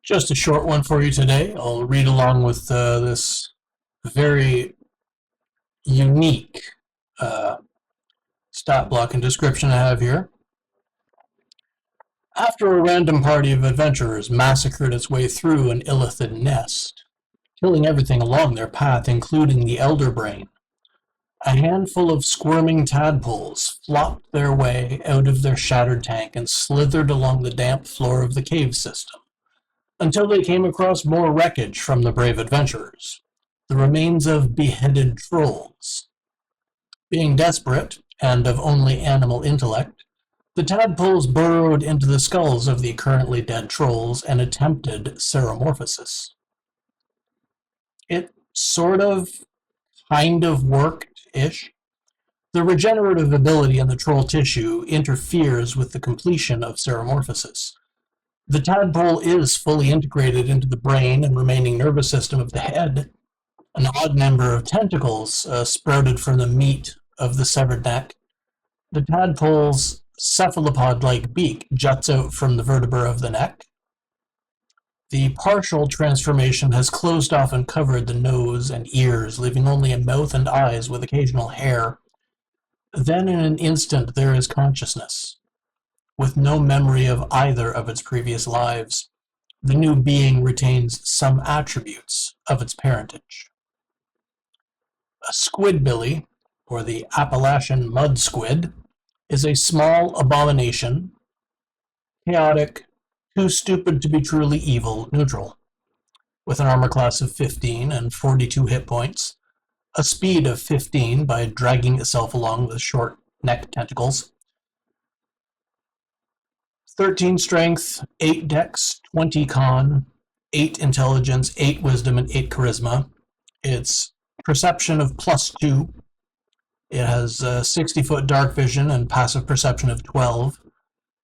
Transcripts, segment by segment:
Just a short one for you today. I'll read along with this very unique stat block and description I have here. After a random party of adventurers massacred its way through an illithid nest, killing everything along their path, including the elder brain, a handful of squirming tadpoles flopped their way out of their shattered tank and slithered along the damp floor of the cave system, until they came across more wreckage from the brave adventurers, the remains of beheaded trolls. Being desperate, and of only animal intellect, the tadpoles burrowed into the skulls of the currently dead trolls and attempted seromorphosis. It kind of worked-ish. The regenerative ability in the troll tissue interferes with the completion of seromorphosis. The tadpole is fully integrated into the brain and remaining nervous system of the head. An odd number of tentacles sprouted from the meat of the severed neck. The tadpole's cephalopod-like beak juts out from the vertebra of the neck. The partial transformation has closed off and covered the nose and ears, leaving only a mouth and eyes with occasional hair. Then in an instant there is consciousness. With no memory of either of its previous lives, the new being retains some attributes of its parentage. A squidbilly, or the Appalachian mud squid, is a small abomination, chaotic, too stupid to be truly evil, neutral, with an armor class of 15 and 42 hit points, a speed of 15 by dragging itself along with short neck tentacles, 13 strength, 8 dex, 20 con, 8 intelligence, 8 wisdom, and 8 charisma. It's perception of +2. It has 60-foot dark vision and passive perception of 12.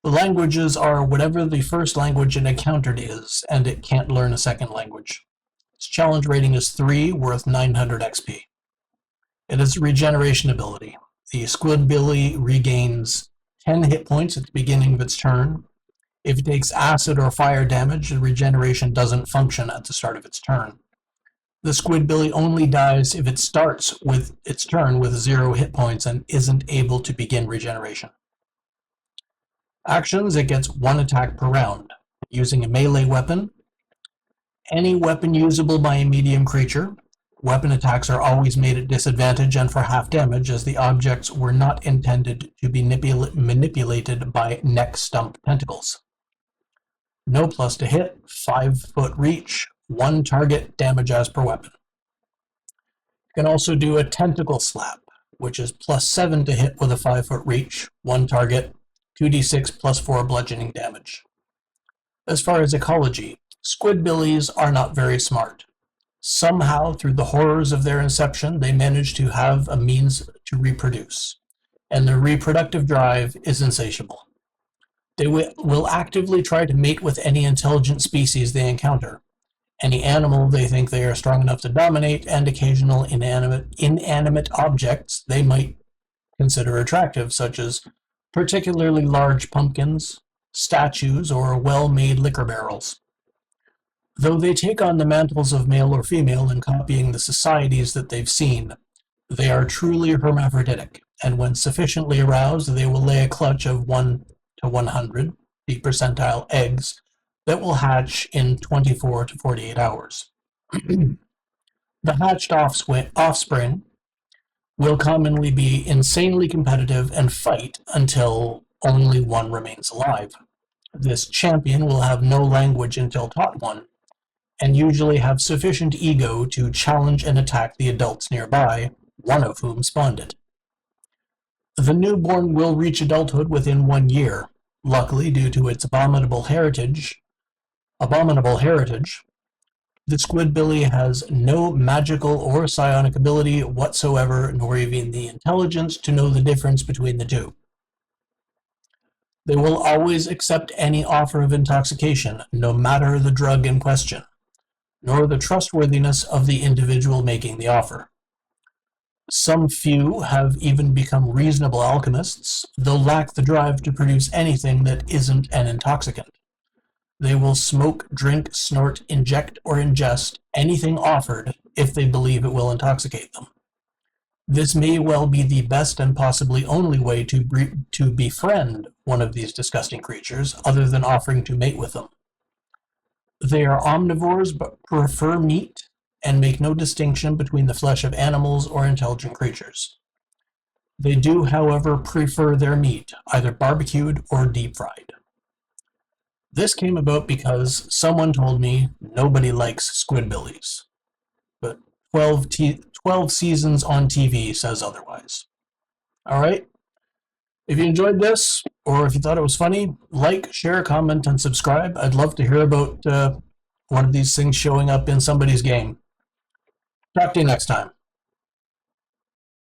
The languages are whatever the first language it encountered is, and it can't learn a second language. Its challenge rating is 3, worth 900 XP. It has regeneration ability. The Squidbilly regains 10 hit points at the beginning of its turn. If it takes acid or fire damage, the regeneration doesn't function at the start of its turn. The Squidbilly only dies if it starts with its turn with 0 hit points and isn't able to begin regeneration. Actions, it gets 1 attack per round. Using a melee weapon, any weapon usable by a medium creature. Weapon attacks are always made at disadvantage and for half damage, as the objects were not intended to be manipulated by neck stump tentacles. No plus to hit, 5-foot reach, 1 target, damage as per weapon. You can also do a tentacle slap, which is +7 to hit with a 5-foot reach, 1 target, 2d6 +4 bludgeoning damage. As far as ecology, Squidbillies are not very smart. Somehow, through the horrors of their inception, they manage to have a means to reproduce, and their reproductive drive is insatiable. They will actively try to mate with any intelligent species they encounter, any animal they think they are strong enough to dominate, and occasional inanimate objects they might consider attractive, such as particularly large pumpkins, statues, or well-made liquor barrels. Though they take on the mantles of male or female in copying the societies that they've seen, they are truly hermaphroditic, and when sufficiently aroused, they will lay a clutch of 1 to 100, the percentile eggs, that will hatch in 24 to 48 hours. The hatched offspring will commonly be insanely competitive and fight until only one remains alive. This champion will have no language until taught one, and usually have sufficient ego to challenge and attack the adults nearby, one of whom spawned it. The newborn will reach adulthood within 1 year. Luckily, due to its abominable heritage, the Squidbilly has no magical or psionic ability whatsoever, nor even the intelligence to know the difference between the two. They will always accept any offer of intoxication, no matter the drug in question, nor the trustworthiness of the individual making the offer. Some few have even become reasonable alchemists, though lack the drive to produce anything that isn't an intoxicant. They will smoke, drink, snort, inject, or ingest anything offered if they believe it will intoxicate them. This may well be the best and possibly only way to befriend one of these disgusting creatures, other than offering to mate with them. They are omnivores but prefer meat and make no distinction between the flesh of animals or intelligent creatures. They do, however, prefer their meat either barbecued or deep fried. This came about because someone told me nobody likes Squidbillies, but 12 seasons on TV says otherwise. All right? If you enjoyed this, or if you thought it was funny, like, share, comment, and subscribe. I'd love to hear about one of these things showing up in somebody's game. Talk to you next time.